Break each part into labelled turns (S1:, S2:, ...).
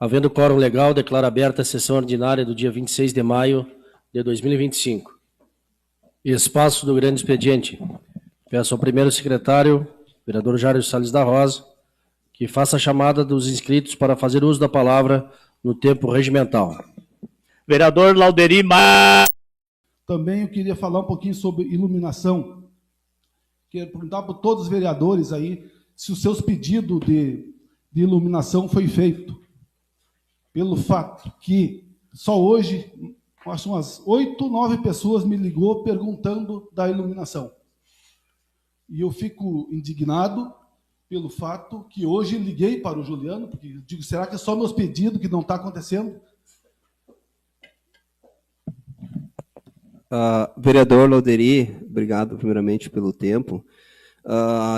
S1: Havendo quórum legal, declaro aberta a sessão ordinária do dia 26 de maio de 2025. Espaço do grande expediente. Peço ao primeiro secretário, vereador Jairo Salles da Rosa, que faça a chamada dos inscritos para fazer uso da palavra no tempo regimental.
S2: Vereador Lauderi.
S3: Também eu queria falar um pouquinho sobre iluminação. Quero perguntar para todos os vereadores aí se os seus pedidos de iluminação foi feito. Pelo fato que só hoje, acho umas 8, 9 pessoas me ligou perguntando da iluminação. E eu fico indignado pelo fato que hoje liguei para o Juliano, porque eu digo, será que é só meus pedidos que não está acontecendo?
S4: Vereador Lauderi, obrigado primeiramente pelo tempo.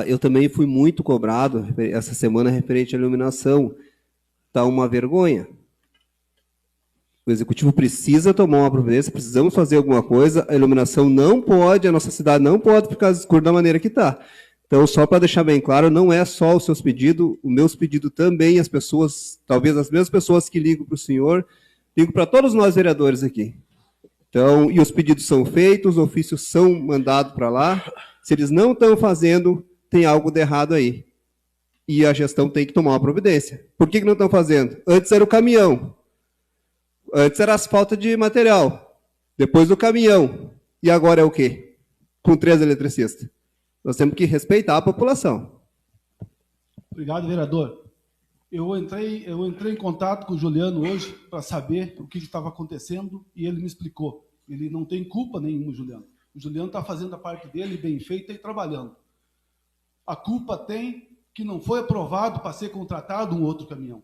S4: Eu também fui muito cobrado essa semana referente à iluminação. Está uma vergonha. O Executivo precisa tomar uma providência, precisamos fazer alguma coisa. A iluminação não pode, a nossa cidade não pode ficar escura da maneira que está. Então, só para deixar bem claro, não é só os seus pedidos, os meus pedidos também, as pessoas, talvez as mesmas pessoas que ligam para o senhor, ligam para todos nós vereadores aqui. Então, e os pedidos são feitos, os ofícios são mandados para lá. Se eles não estão fazendo, tem algo de errado aí. E a gestão tem que tomar uma providência. Por que não estão fazendo? Antes era o caminhão. Antes era asfalto de material. Depois o caminhão. E agora é o quê? Com 3 eletricistas. Nós temos que respeitar a população.
S3: Obrigado, vereador. Eu entrei em contato com o Juliano hoje para saber o que estava acontecendo e ele me explicou. Ele não tem culpa nenhuma, Juliano. O Juliano está fazendo a parte dele bem feita e trabalhando. A culpa tem que não foi aprovado para ser contratado um outro caminhão.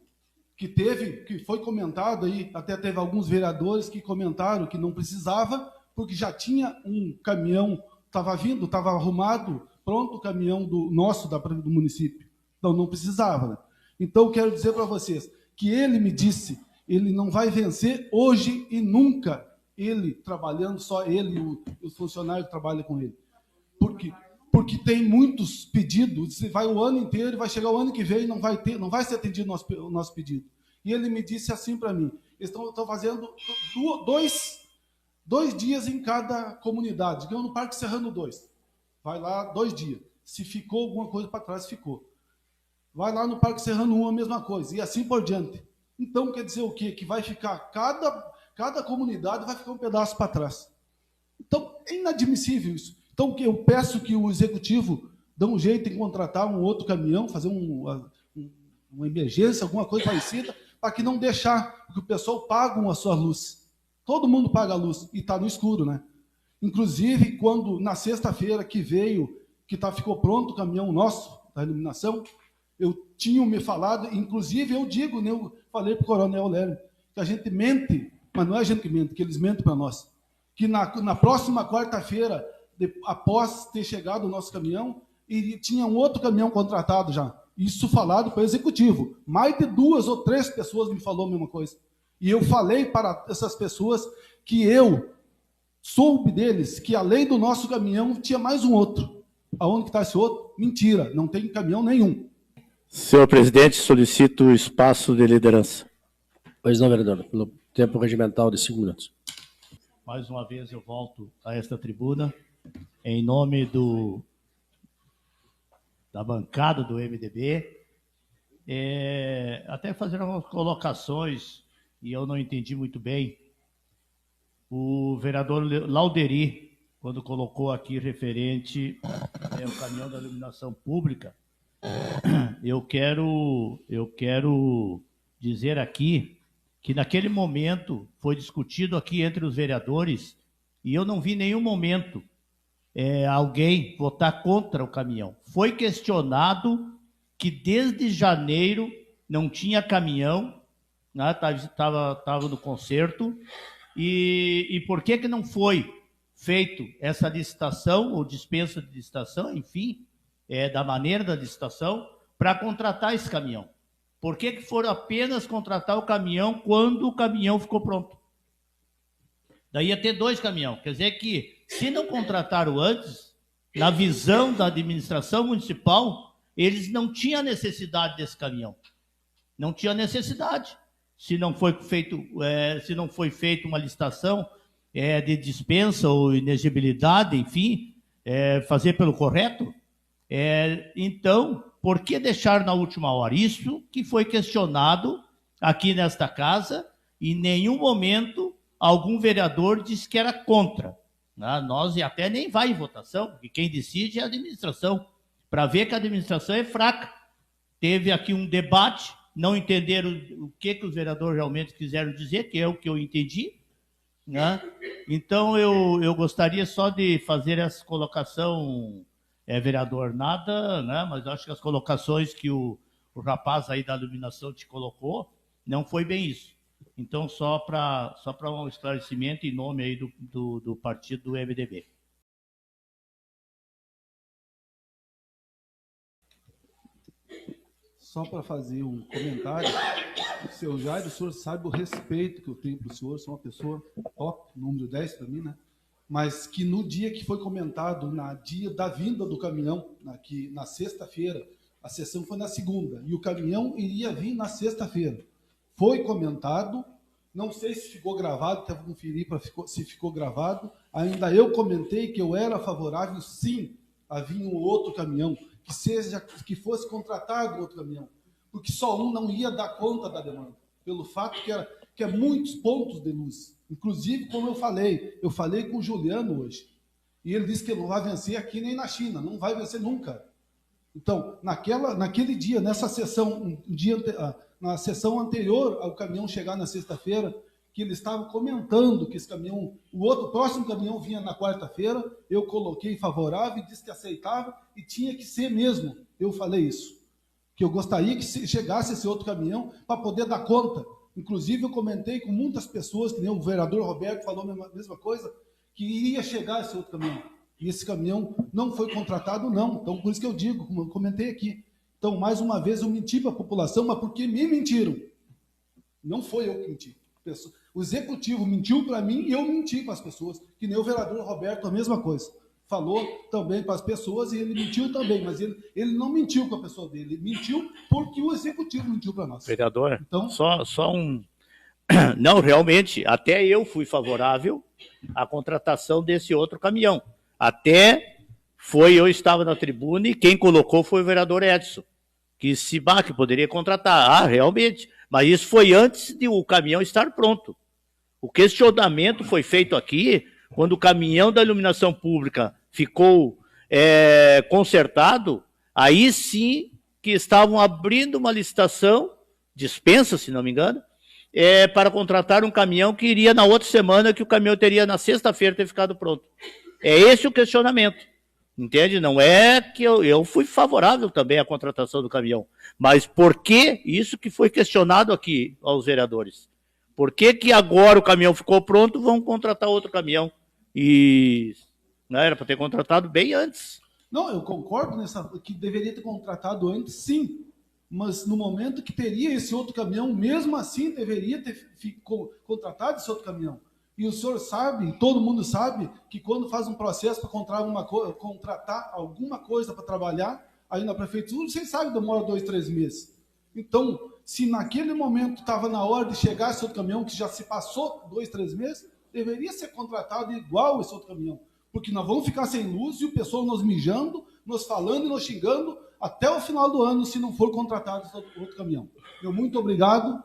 S3: Que foi comentado aí, até teve alguns vereadores que comentaram que não precisava, porque já tinha um caminhão, estava vindo, estava arrumado, pronto o caminhão do município. Então não precisava, né? Então eu quero dizer para vocês que ele me disse, ele não vai vencer hoje e nunca, ele trabalhando, só ele e os funcionários que trabalham com ele. Porque tem muitos pedidos, você vai o ano inteiro, vai chegar o ano que vem, não vai ser atendido o nosso pedido. E ele me disse assim para mim, eles estão fazendo dois dias em cada comunidade, digamos no Parque Serrano 2. Vai lá 2 dias. Se ficou alguma coisa para trás, ficou. Vai lá no Parque Serrano 1, a mesma coisa, e assim por diante. Então quer dizer o quê? Que vai ficar, cada comunidade vai ficar um pedaço para trás. Então é inadmissível isso. Então, eu peço que o Executivo dê um jeito em contratar um outro caminhão, fazer uma emergência, alguma coisa parecida, para que não deixar que o pessoal pague a sua luz. Todo mundo paga a luz e está no escuro, né? Inclusive, quando na sexta-feira que veio, ficou pronto o caminhão nosso, da iluminação, eu tinha me falado, inclusive eu digo, né, eu falei para o Coronel Lélio, que a gente mente, mas não é a gente que mente, que eles mentem para nós. Que na próxima quarta-feira, após ter chegado o nosso caminhão, e tinha um outro caminhão contratado já. Isso falado para o Executivo. Mais de 2 ou 3 pessoas me falaram a mesma coisa. E eu falei para essas pessoas que eu soube deles que, além do nosso caminhão, tinha mais um outro. Aonde que está esse outro? Mentira, não tem caminhão nenhum.
S2: Senhor presidente, solicito o espaço de liderança.
S1: Pois não, vereador, pelo tempo regimental de 5 minutos.
S5: Mais uma vez eu volto a esta tribuna em nome da bancada do MDB, até fazer algumas colocações, e eu não entendi muito bem. O vereador Lauderi, quando colocou aqui referente ao caminhão da iluminação pública, eu quero dizer aqui que naquele momento foi discutido aqui entre os vereadores e eu não vi em nenhum momento alguém votar contra o caminhão. Foi questionado que desde janeiro não tinha caminhão, né, estava no concerto, e por que não foi feito essa licitação, ou dispensa de licitação, enfim, da maneira da licitação, para contratar esse caminhão? Por que foram apenas contratar o caminhão quando o caminhão ficou pronto? Daí ia ter 2 caminhões. Quer dizer que, se não contrataram antes, na visão da administração municipal, eles não tinham necessidade desse caminhão. Não tinha necessidade. se não foi feita uma licitação de dispensa ou inexigibilidade, enfim, fazer pelo correto. Então, por que deixar na última hora? Isso que foi questionado aqui nesta casa, e em nenhum momento algum vereador disse que era contra. Nós até nem vai em votação, porque quem decide é a administração, para ver que a administração é fraca. Teve aqui um debate, não entenderam o que os vereadores realmente quiseram dizer, que é o que eu entendi. Então, eu gostaria só de fazer essa colocação, vereador, nada, mas acho que as colocações que o rapaz aí da iluminação te colocou, não foi bem isso. Então, só para um esclarecimento em nome aí do partido do MDB.
S3: Só para fazer um comentário, seu Jair, o senhor sabe o respeito que eu tenho para o senhor, sou uma pessoa top, número 10 para mim, né? Mas que no dia que foi comentado, na dia da vinda do caminhão, na sexta-feira, a sessão foi na segunda, e o caminhão iria vir na sexta-feira. Foi comentado, não sei se ficou gravado, teve que conferir se ficou gravado, ainda eu comentei que eu era favorável, sim, a vir um outro caminhão, que fosse contratado outro caminhão, porque só um não ia dar conta da demanda, pelo fato que é muitos pontos de luz. Inclusive, como eu falei com o Juliano hoje, e ele disse que não vai vencer aqui nem na China, não vai vencer nunca. Então, naquele dia, nessa sessão, na sessão anterior ao caminhão chegar na sexta-feira, que ele estava comentando que esse caminhão, o próximo caminhão vinha na quarta-feira, eu coloquei favorável e disse que aceitava e tinha que ser mesmo. Eu falei isso, que eu gostaria que chegasse esse outro caminhão para poder dar conta. Inclusive, eu comentei com muitas pessoas, que nem o vereador Roberto falou a mesma coisa, que iria chegar esse outro caminhão. E esse caminhão não foi contratado, não. Então, por isso que eu digo, como eu comentei aqui. Então, mais uma vez, eu menti para a população, mas porque me mentiram. Não foi eu que menti. O executivo mentiu para mim e eu menti para as pessoas. Que nem o vereador Roberto, a mesma coisa. Falou também para as pessoas e ele mentiu também, mas ele não mentiu com a pessoa dele. Ele mentiu porque o executivo mentiu para nós.
S5: Vereador, então, só um... Não, realmente, até eu fui favorável à contratação desse outro caminhão. Eu estava na tribuna e quem colocou foi o vereador Edson, que poderia contratar. Realmente, mas isso foi antes de o caminhão estar pronto. O questionamento foi feito aqui, quando o caminhão da iluminação pública ficou consertado, aí sim que estavam abrindo uma licitação, dispensa, se não me engano, para contratar um caminhão que iria na outra semana, que o caminhão teria na sexta-feira ter ficado pronto. É esse o questionamento, entende? Não é que eu fui favorável também à contratação do caminhão, mas por que isso que foi questionado aqui aos vereadores? Por que agora o caminhão ficou pronto, vão contratar outro caminhão? E não era para ter contratado bem antes.
S3: Não, eu concordo que deveria ter contratado antes, sim. Mas no momento que teria esse outro caminhão, mesmo assim deveria ter contratado esse outro caminhão. E o senhor sabe, todo mundo sabe, que quando faz um processo para contratar alguma coisa para trabalhar aí na prefeitura, vocês sabem que demora 2, 3 meses. Então, se naquele momento estava na hora de chegar esse outro caminhão, que já se passou 2, 3 meses, deveria ser contratado igual esse outro caminhão. Porque nós vamos ficar sem luz e o pessoal nos mijando, nos falando e nos xingando até o final do ano, se não for contratado esse outro caminhão. Muito obrigado.